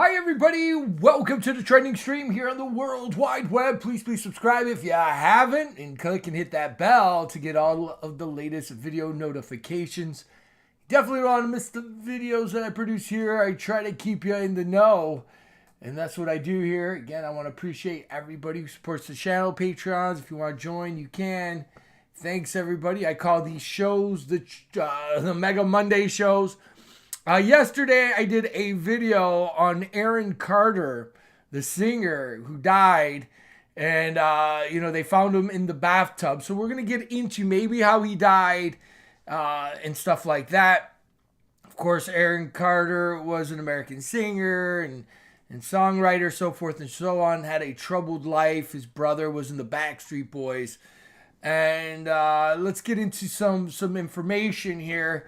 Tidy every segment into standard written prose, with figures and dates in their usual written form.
Hi everybody, welcome to the trending stream here on the World Wide Web. Please subscribe if you haven't and click and hit that bell to get all of the latest video notifications. Definitely don't want to miss the videos that I produce here. I try to keep you in the know, and that's what I do here. Again, I want to appreciate everybody who supports the channel. Patreons, if you want to join, you can. Thanks everybody. I call these shows the Mega Monday shows. Yesterday, I did a video on Aaron Carter, the singer who died, and, they found him in the bathtub. So we're going to get into maybe how he died and stuff like that. Of course, Aaron Carter was an American singer and songwriter, so forth and so on, had a troubled life. His brother was in the Backstreet Boys. And let's get into some information here.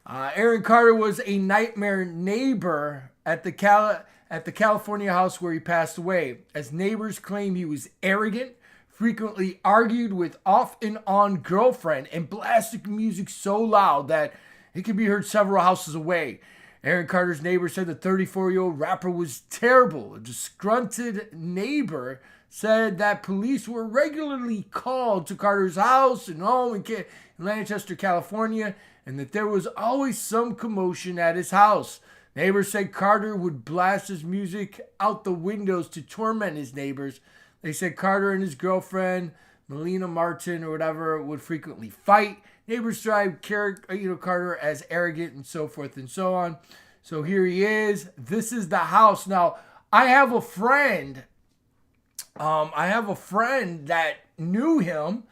Aaron Carter was a nightmare neighbor at the California house where he passed away, as neighbors claim he was arrogant, frequently argued with off and on girlfriend, and blasted music so loud that it could be heard several houses away. Aaron Carter's neighbor said the 34-year-old rapper was terrible. A disgruntled neighbor said that police were regularly called to Carter's house and home in Lancaster, California, and that there was always some commotion at his house. Neighbors said Carter would blast his music out the windows to torment his neighbors. They said Carter and his girlfriend, Melina Martin or whatever, would frequently fight. Neighbors described Carter as arrogant and so forth and so on. So here he is. This is the house. Now, I have a friend. That knew him,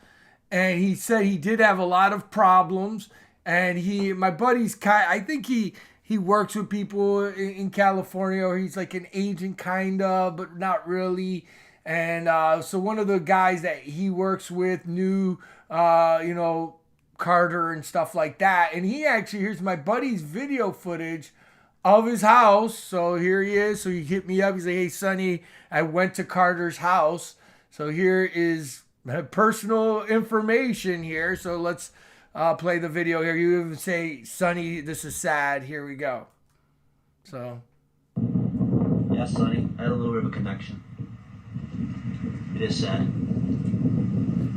and he said he did have a lot of problems. And my buddy's I think he works with people in California, or he's like an agent kind of, but not really. And so one of the guys that he works with knew, Carter and stuff like that. And he actually, here's my buddy's video footage of his house. So here he is. So he hit me up. He's like, "Hey, Sonny, I went to Carter's house." So here is personal information here. So let's play the video here. You even say, "Sonny, this is sad." Here we go. So. Yeah, Sonny, I had a little bit of a connection. It is sad.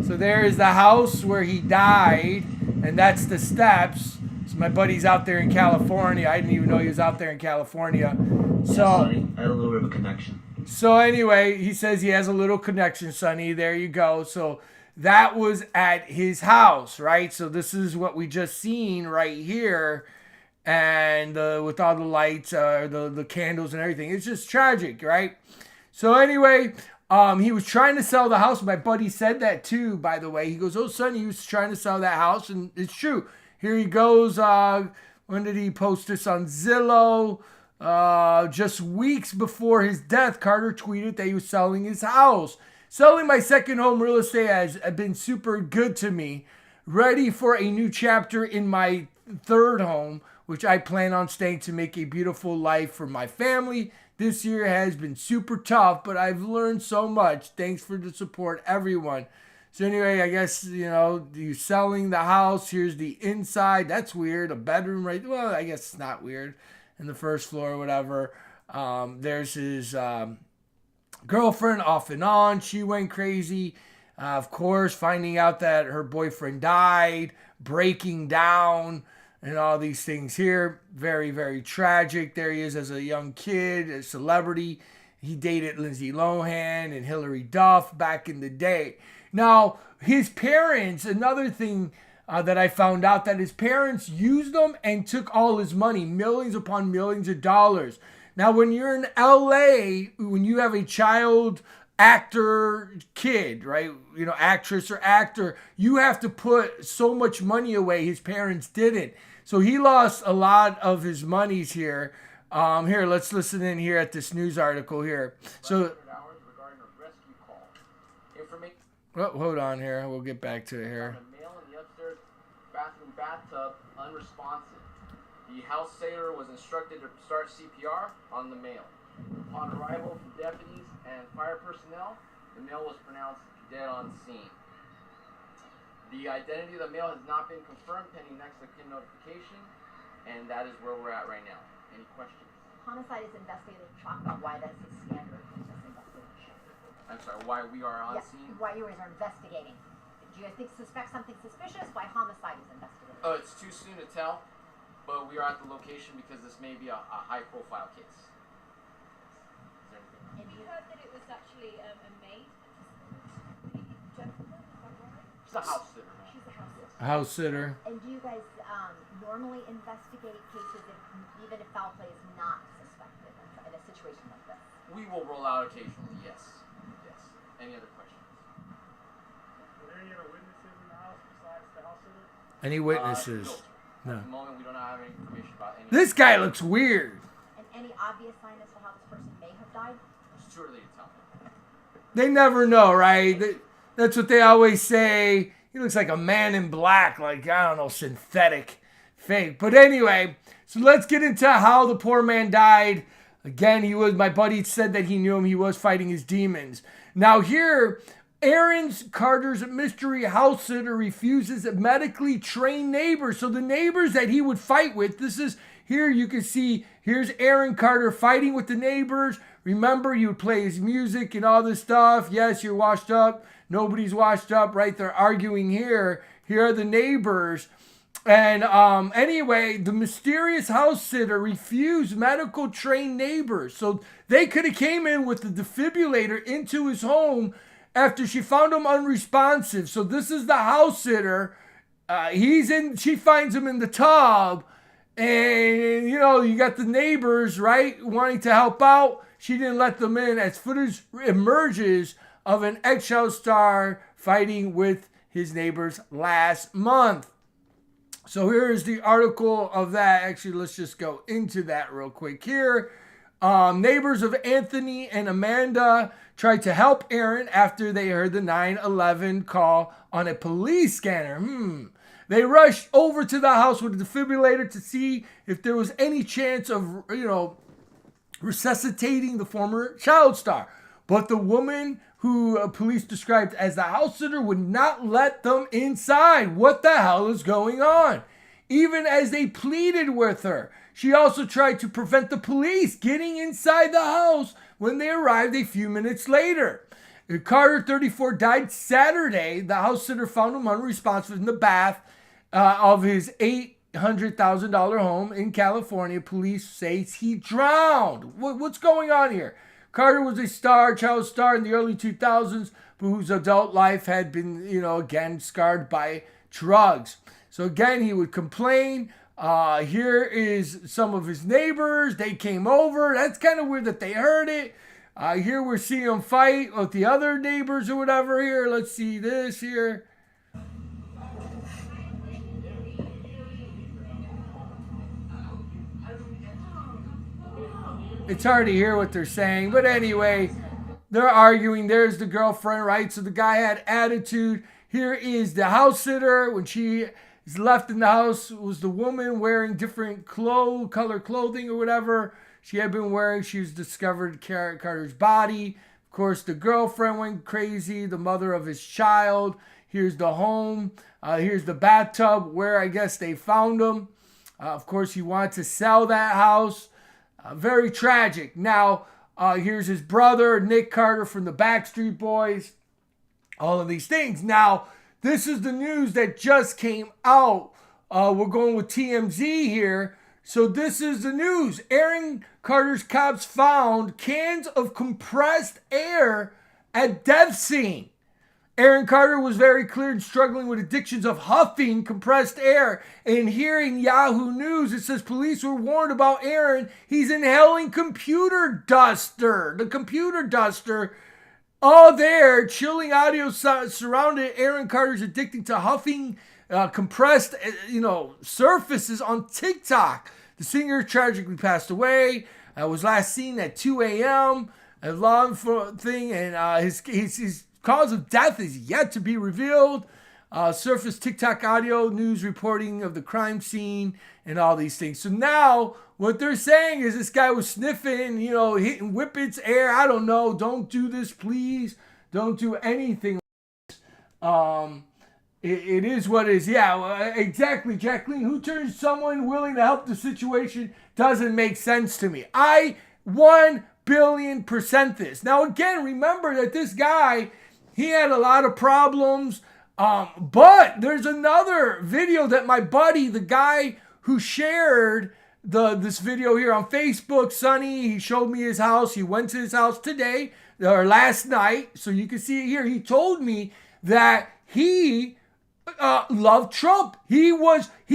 So there is the house where he died, and that's the steps. So my buddy's out there in California. I didn't even know he was out there in California. Yeah, Sonny, I had a little bit of a connection. So anyway, he says he has a little connection, Sonny. There you go. So that was at his house, right? So this is what we just seen right here. And with all the lights, the candles and everything. It's just tragic, right? So anyway, he was trying to sell the house. My buddy said that too, by the way. He goes, "Oh, Sonny, he was trying to sell that house." And it's true. Here he goes. When did he post this? On Zillow. Just weeks before his death, Carter tweeted that he was selling his house. "Selling my second home, real estate has been super good to me. Ready for a new chapter in my third home, which I plan on staying to make a beautiful life for my family. This year has been super tough, but I've learned so much. Thanks for the support, everyone." So anyway, I guess, you're selling the house. Here's the inside. That's weird. A bedroom, right? Well, I guess it's not weird. In the first floor or whatever. There's his girlfriend off and on. She went crazy. Of course, finding out that her boyfriend died, breaking down, and all these things here. Very, very tragic. There he is as a young kid, a celebrity. He dated Lindsay Lohan and Hilary Duff back in the day. Now, his parents, another thing that I found out, that his parents used him and took all his money, millions upon millions of dollars. Now, when you're in LA, when you have a child actor kid, right? Actress or actor, you have to put so much money away. His parents didn't. So he lost a lot of his monies here. Here, let's listen in here at this news article here. So, hold on here. We'll get back to it here. Bathtub unresponsive. The house sailor was instructed to start CPR on the male. Upon arrival from deputies and fire personnel, the male was pronounced dead on scene. The identity of the male has not been confirmed pending next of kin notification, and that is where we're at right now. Any questions? Homicide is investigating. Talk about why that's the standard in this investigation. I'm sorry, why we are on scene? Why you guys are investigating. Do you guys suspect something suspicious? Why homicide is investigating? Oh, it's too soon to tell, but we are at the location because this may be a high-profile case. And you heard that it was actually a maid? Gentleman, is that right? She's a house sitter. She's a house sitter. House sitter. And do you guys normally investigate cases even if foul play is not suspected in a situation like this? We will roll out occasionally, yes. Yes. Any other questions? Were there any other witnesses in the house besides the house sitter? Any witnesses? No. No. At the moment, we don't have any information about any. This guy looks weird. And any obvious sign as to how this person may have died? It's too early to tell. They never know, right? That's what they always say. He looks like a man in black, like, I don't know, synthetic, fake. But anyway, so let's get into how the poor man died. Again, my buddy said that he knew him. He was fighting his demons. Now here, Aaron Carter's mystery house sitter refuses a medically trained neighbor. So the neighbors that he would fight with, here you can see, here's Aaron Carter fighting with the neighbors. Remember, he would play his music and all this stuff. Yes, you're washed up. Nobody's washed up, right? They're arguing here. Here are the neighbors. And anyway, the mysterious house sitter refused medical trained neighbors. So they could have came in with the defibrillator into his home after she found him unresponsive. So this is the house sitter. She finds him in the tub. And, you got the neighbors, right, wanting to help out. She didn't let them in as footage emerges of an ex-child star fighting with his neighbors last month. So here is the article of that. Actually, let's just go into that real quick here. Neighbors of Anthony and Amanda tried to help Aaron after they heard the 911 call on a police scanner. They rushed over to the house with a defibrillator to see if there was any chance of, resuscitating the former child star. But the woman who police described as the house sitter would not let them inside. What the hell is going on? Even as they pleaded with her. She also tried to prevent the police getting inside the house when they arrived a few minutes later. Carter, 34, died Saturday. The house sitter found him unresponsive in the bath of his $800,000 home in California. Police say he drowned. What's going on here? Carter was a child star in the early 2000s, but whose adult life had been, again, scarred by drugs. So again, he would complain. Here is some of his neighbors. They came over. That's kind of weird that they heard it. Here we're seeing him fight with the other neighbors or whatever here. Let's see this here. It's hard to hear what they're saying, but anyway, they're arguing. There's the girlfriend, right? So the guy had attitude. Here is the house sitter. When she is left in the house, was the woman wearing different color clothing or whatever she had been wearing. She was discovered Carter's body. Of course, the girlfriend went crazy, the mother of his child. Here's the home. Here's the bathtub where I guess they found him. Of course, he wanted to sell that house. Very tragic. Now, here's his brother, Nick Carter from the Backstreet Boys. All of these things. Now, this is the news that just came out. We're going with TMZ here. So this is the news. Aaron Carter's cops found cans of compressed air at death scene. Aaron Carter was very clear in struggling with addictions of huffing compressed air. And here in Yahoo News, it says police were warned about Aaron. He's inhaling computer duster. The computer duster. All there, chilling audio surrounded Aaron Carter's addicting to huffing compressed, surfaces on TikTok. The singer tragically passed away. Was last seen at 2 a.m. A law enforcement thing, and his cause of death is yet to be revealed. Surfaced TikTok audio news reporting of the crime scene and all these things. So now what they're saying is this guy was sniffing, hitting whippets air. I don't know. Don't do this, please. Don't do anything. it is what it is. Yeah, well, exactly, Jacqueline. Who turns someone willing to help the situation doesn't make sense to me. I 1,000,000,000% this. Now, again, remember that this guy, he had a lot of problems. But there's another video that my buddy, the guy who shared this video here on Facebook, Sonny, he showed me his house. He went to his house today or last night, so you can see it here. He told me that he loved Trump. He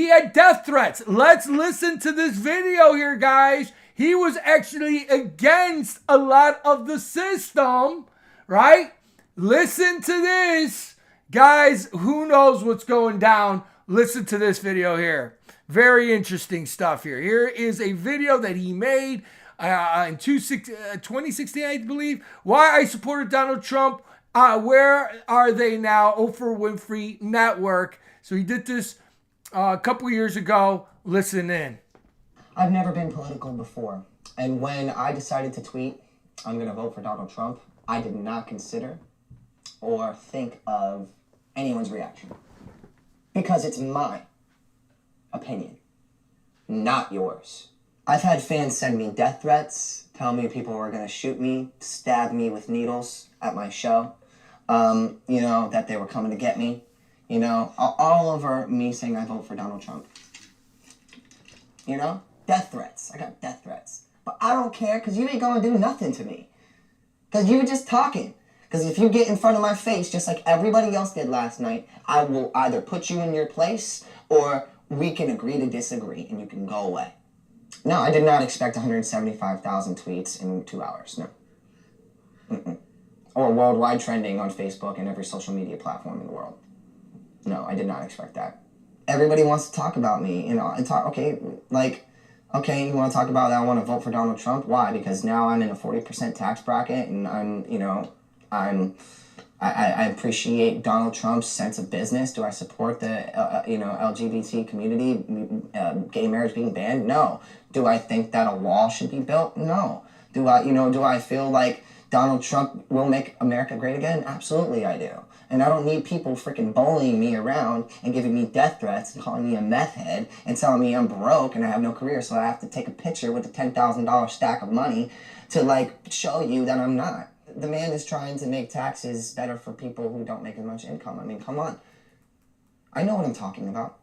had death threats. Let's listen to this video here, guys. He was actually against a lot of the system, right? Listen to this. Guys, who knows what's going down? Listen to this video here. Very interesting stuff here. Here is a video that he made in 2016, I believe. Why I supported Donald Trump. Where are they now? Oprah Winfrey Network. So he did this a couple years ago. Listen in. I've never been political before. And when I decided to tweet, I'm going to vote for Donald Trump, I did not consider or think of anyone's reaction. Because it's my opinion, not yours. I've had fans send me death threats, tell me people were going to shoot me, stab me with needles at my show, that they were coming to get me, all over me saying I vote for Donald Trump. Death threats. I got death threats. But I don't care because you ain't going to do nothing to me. Because you were just talking. Because if you get in front of my face, just like everybody else did last night, I will either put you in your place or we can agree to disagree and you can go away. No, I did not expect 175,000 tweets in 2 hours. No. Or worldwide trending on Facebook and every social media platform in the world. No, I did not expect that. Everybody wants to talk about me, and talk, okay, you want to talk about that? I want to vote for Donald Trump. Why? Because now I'm in a 40% tax bracket, and I appreciate Donald Trump's sense of business. Do I support the LGBT community, gay marriage being banned? No. Do I think that a wall should be built? No. Do I feel like Donald Trump will make America great again? Absolutely I do. And I don't need people freaking bullying me around and giving me death threats and calling me a meth head and telling me I'm broke and I have no career, so I have to take a picture with a $10,000 stack of money to show you that I'm not. The man is trying to make taxes better for people who don't make as much income. I mean, come on. I know what I'm talking about.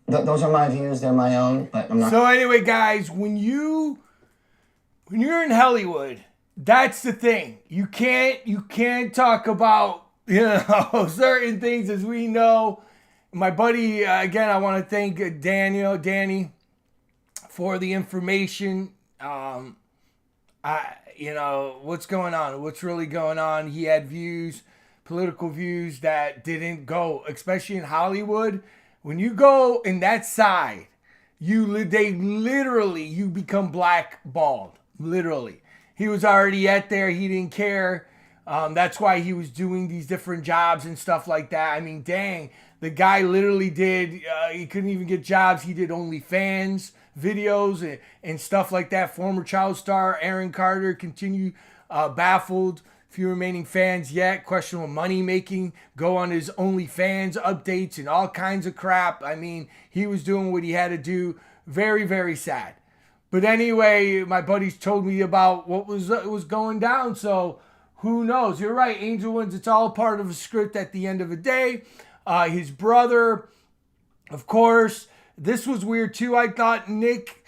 Those are my views. They're my own, but I'm not. So anyway, guys, when you're in Hollywood, that's the thing. You can't talk about certain things, as we know. My buddy, again, I want to thank Danny, for the information. What's going on? What's really going on? He had political views that didn't go, especially in Hollywood. When you go in that side, you become blackballed. Literally. He was already at there. He didn't care. That's why he was doing these different jobs and stuff like that. I mean, dang, the guy literally did, he couldn't even get jobs. He did OnlyFans videos and stuff like that. Former child star Aaron Carter continue baffled. Few remaining fans yet. Questionable money making. Go on his OnlyFans updates and all kinds of crap. I mean, he was doing what he had to do. Very, very sad. But anyway, my buddies told me about what was going down. So who knows? You're right, Angel Wins. It's all part of a script at the end of the day. His brother, of course. This was weird too. I thought Nick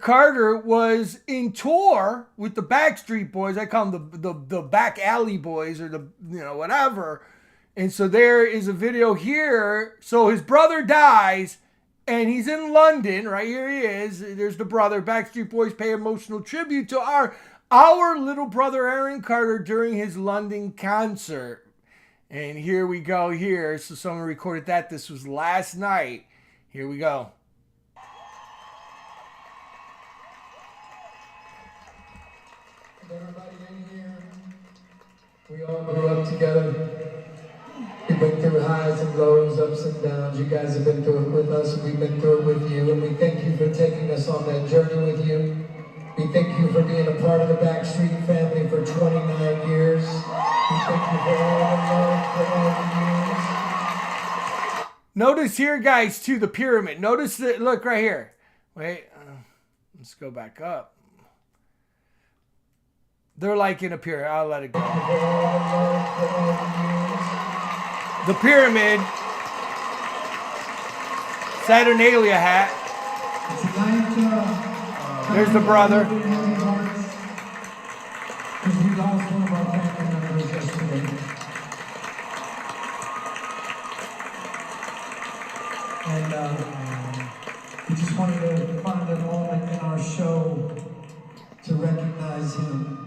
Carter was in tour with the Backstreet Boys. I call them the Back Alley Boys or the whatever. And so there is a video here. So his brother dies. And he's in London, right here he is. There's the brother. Backstreet Boys pay emotional tribute to our little brother Aaron Carter during his London concert. And here we go here. So someone recorded that. This was last night. Here we go. Everybody in here, we all grew up together. We've been through highs and lows, ups and downs. You guys have been through it with us, and we've been through it with you. And we thank you for taking us on that journey with you. We thank you for being a part of the Backstreet family for 29 years. We thank you for all the love, for all the years. Notice here, guys, too, the pyramid. Notice that, look right here. Wait, let's go back up. They're like in a pyramid. I'll let it go. The pyramid. Saturnalia hat. There's the brother. We lost one of our family members yesterday. And we just wanted to find a moment in our show to recognize him.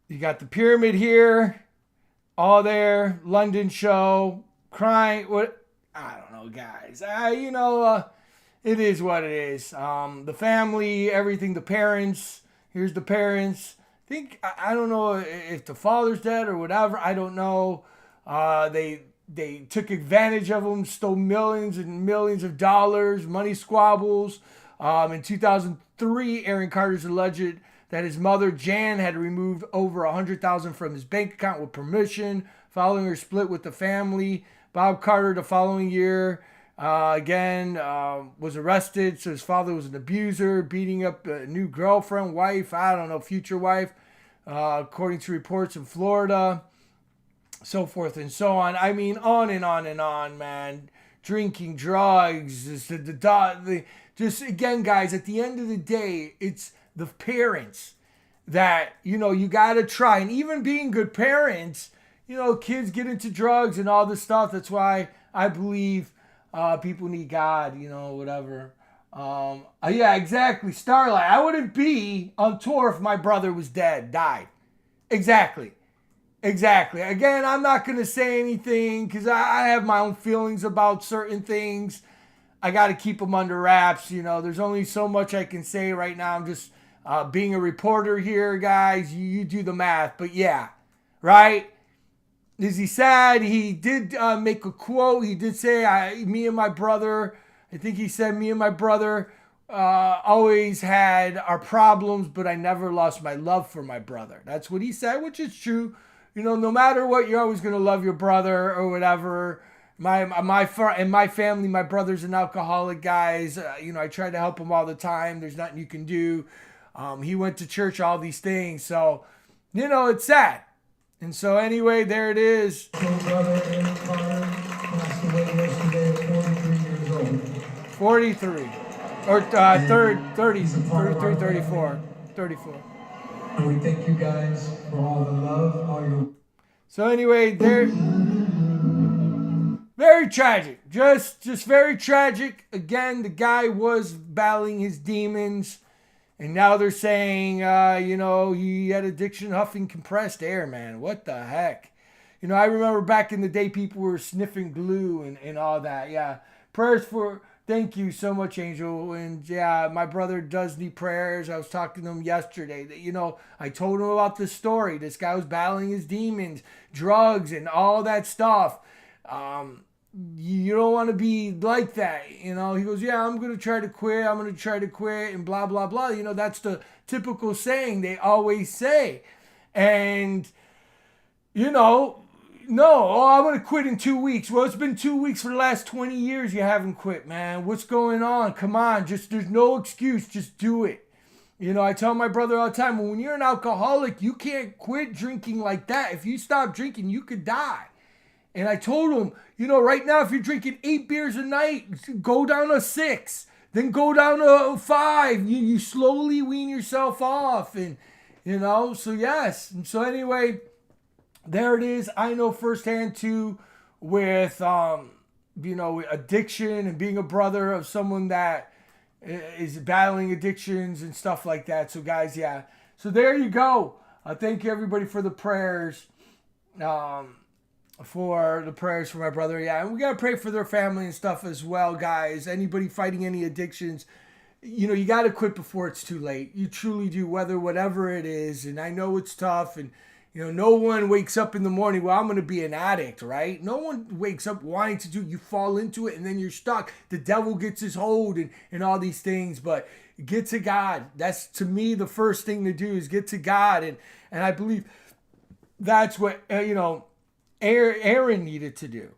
You got the pyramid here, all there, London show, crying. What? I don't know, guys. It is what it is. The family, everything, the parents. Here's the parents. I don't know if the father's dead or whatever. I don't know. They took advantage of him, stole millions and millions of dollars, money squabbles. In 2003, Aaron Carter's alleged that his mother, Jan, had removed over $100,000 from his bank account with permission, following her split with the family. Bob Carter, the following year, was arrested. So his father was an abuser, beating up a new girlfriend, wife, I don't know, future wife, according to reports in Florida, so forth and so on. I mean, on and on and on, man. Drinking, drugs, just again, guys, at the end of the day, it's the parents that, you got to try. And even being good parents, kids get into drugs and all this stuff. That's why I believe people need God, whatever. Yeah, exactly. Starlight. I wouldn't be on tour if my brother was died. Exactly. Again, I'm not going to say anything because I have my own feelings about certain things. I got to keep them under wraps. There's only so much I can say right now. I'm just being a reporter here, guys. You do the math. But yeah, right? Is he sad? He did make a quote. He did say, me and my brother, I think he said, me and my brother always had our problems, but I never lost my love for my brother. That's what he said, which is true. No matter what, you're always going to love your brother or whatever. In my family, my brother's an alcoholic, guys. I try to help him all the time. There's nothing you can do. He went to church, all these things. So, it's sad. And so anyway, there it is. Brother Aaron Carter passed away yesterday at 43 years old. 43. Or 33, 34. And we thank you guys for all the love, all your... So anyway, very tragic. Just very tragic. Again, the guy was battling his demons. And now they're saying, he had addiction, huffing compressed air, man. What the heck? I remember back in the day, people were sniffing glue and all that. Yeah. Prayers for, thank you so much, Angel. And yeah, my brother does need prayers. I was talking to him yesterday. I told him about this story. This guy was battling his demons, drugs, and all that stuff. You don't want to be like that. He goes, yeah, I'm going to try to quit. And blah, blah, blah. That's the typical saying they always say. And, no, I'm going to quit in 2 weeks. Well, it's been 2 weeks for the last 20 years you haven't quit, man. What's going on? Come on. There's no excuse. Just do it. I tell my brother all the time, when you're an alcoholic, you can't quit drinking like that. If you stop drinking, you could die. And I told him, right now, if you're drinking 8 beers a night, go down to 6, then go down to 5. You slowly wean yourself off. And, so yes. And so anyway, there it is. I know firsthand too with, addiction and being a brother of someone that is battling addictions and stuff like that. So guys, yeah. So there you go. Thank you everybody for the prayers. For the prayers for my brother. Yeah, and we got to pray for their family and stuff as well, guys. Anybody fighting any addictions, you got to quit before it's too late. You truly do, whatever it is. And I know it's tough. And, no one wakes up in the morning, well, I'm going to be an addict, right? No one wakes up wanting to do, you fall into it and then you're stuck. The devil gets his hold and all these things. But, Get to God. That's, to me, the first thing to do is get to God. And I believe that's what, Aaron needed to do.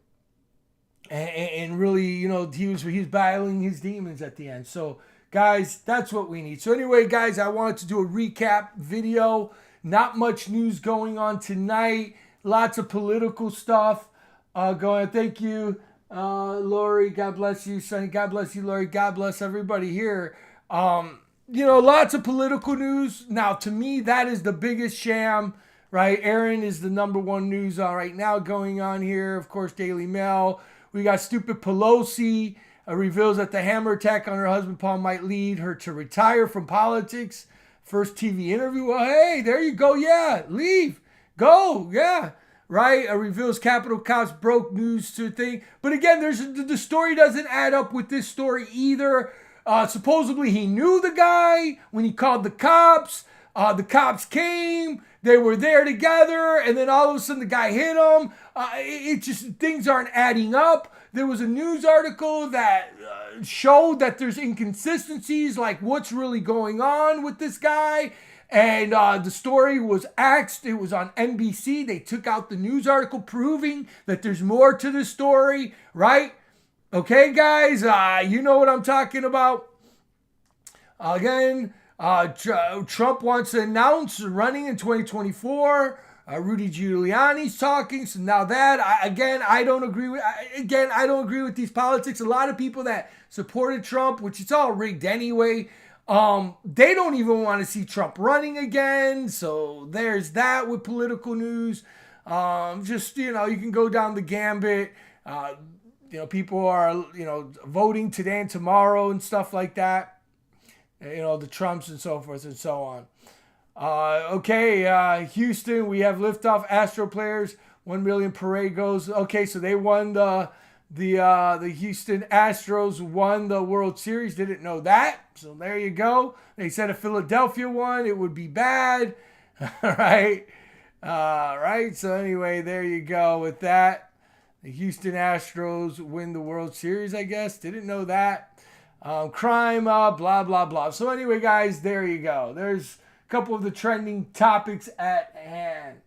And really, he was battling his demons at the end. So, guys, that's what we need. So anyway, guys, I wanted to do a recap video. Not much news going on tonight. Lots of political stuff going. Thank you, Lori. God bless you, Sonny. God bless you, Lori. God bless everybody here. Lots of political news. Now, to me, that is the biggest sham, right? Aaron is the number one news right now going on here. Of course, Daily Mail. We got stupid Pelosi reveals that the hammer attack on her husband Paul might lead her to retire from politics. First TV interview. Well, hey, there you go. Yeah, leave. Go. Yeah. Right? Reveals Capitol cops broke news to a thing. But again, the story doesn't add up with this story either. Supposedly he knew the guy when he called the cops. The cops came. They were there together, and then all of a sudden the guy hit him. It just, things aren't adding up. There was a news article that showed that there's inconsistencies, like what's really going on with this guy. And the story was axed. It was on NBC. They took out the news article proving that there's more to the story, right? Okay, guys, you know what I'm talking about. Again, Trump wants to announce running in 2024. Rudy Giuliani's talking. So now that, I don't agree with these politics. A lot of people that supported Trump, which it's all rigged anyway, they don't even want to see Trump running again. So there's that with political news. You can go down the gambit. People are, voting today and tomorrow and stuff like that. The Trumps and so forth and so on. Houston, we have liftoff. Astro players, 1 million parade goes. Okay, so they won the Houston Astros won the World Series. Didn't know that. So there you go. They said if Philadelphia won, it would be bad. Right? Right. So anyway, there you go with that. The Houston Astros win the World Series, I guess. Didn't know that. Crime, blah, blah, blah. So anyway, guys, there you go. There's a couple of the trending topics at hand.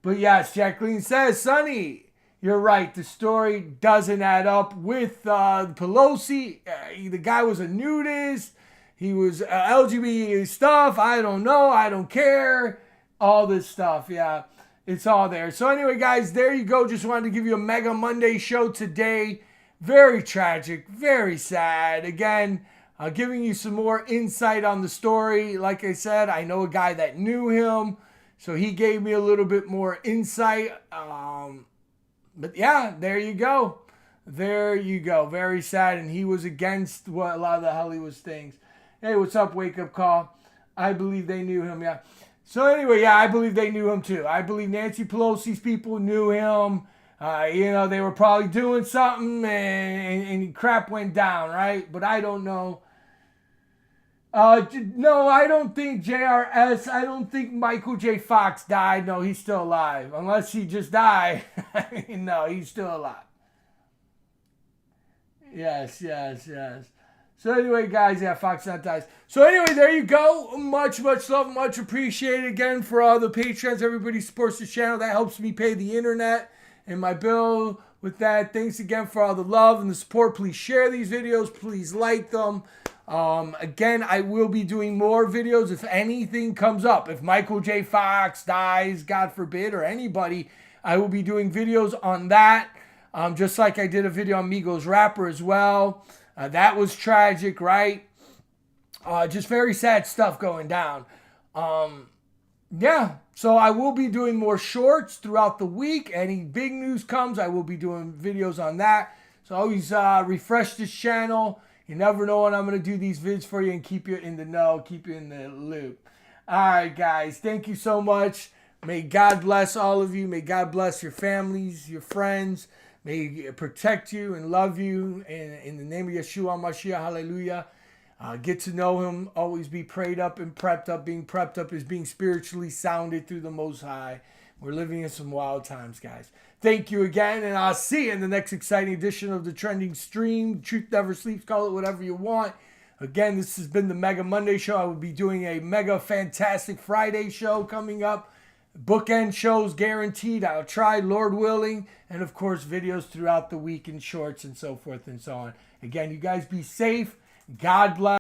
But yes, Jacqueline says, Sonny, you're right. The story doesn't add up with Pelosi. The guy was a nudist. He was LGBT stuff. I don't know. I don't care. All this stuff. Yeah, it's all there. So anyway, guys, there you go. Just wanted to give you a Mega Monday show today. Very tragic, very sad. Again, giving you some more insight on the story. Like I said, I know a guy that knew him, so he gave me a little bit more insight. But yeah, there you go. There you go. Very sad, and he was against what a lot of the Hollywood things. Hey, what's up, Wake Up Call? I believe they knew him, yeah. So anyway, yeah, I believe they knew him too. I believe Nancy Pelosi's people knew him. They were probably doing something and crap went down, right? But I don't know. No, I don't think JRS, I don't think Michael J. Fox died. No, he's still alive. Unless he just died. No, he's still alive. Yes. So anyway, guys, yeah, Fox not dies. So anyway, there you go. Much love, much appreciated again for all the patrons. Everybody supports the channel. That helps me pay the internet and my bill. With that, thanks again for all the love and the support. Please share these videos. Please like them. Again, I will be doing more videos if anything comes up. If Michael J. Fox dies, God forbid, or anybody, I will be doing videos on that. Just like I did a video on Migos Rapper as well. That was tragic, right? Just very sad stuff going down. Yeah, so I will be doing more shorts throughout the week. Any big news comes, I will be doing videos on that. So always refresh this channel. You never know when I'm going to do these vids for you and keep you in the know, keep you in the loop. All right, guys, thank you so much. May God bless all of you. May God bless your families, your friends. May He protect you and love you. And in the name of Yeshua Mashiach, hallelujah. Get to know Him. Always be prayed up and prepped up. Being prepped up is being spiritually sounded through the Most High. We're living in some wild times, guys. Thank you again, and I'll see you in the next exciting edition of the Trending Stream. Truth never sleeps. Call it whatever you want. Again, this has been the Mega Monday show. I will be doing a Mega Fantastic Friday show coming up. Bookend shows guaranteed. I'll try, Lord willing. And of course, videos throughout the week and shorts and so forth and so on. Again, you guys be safe. God bless.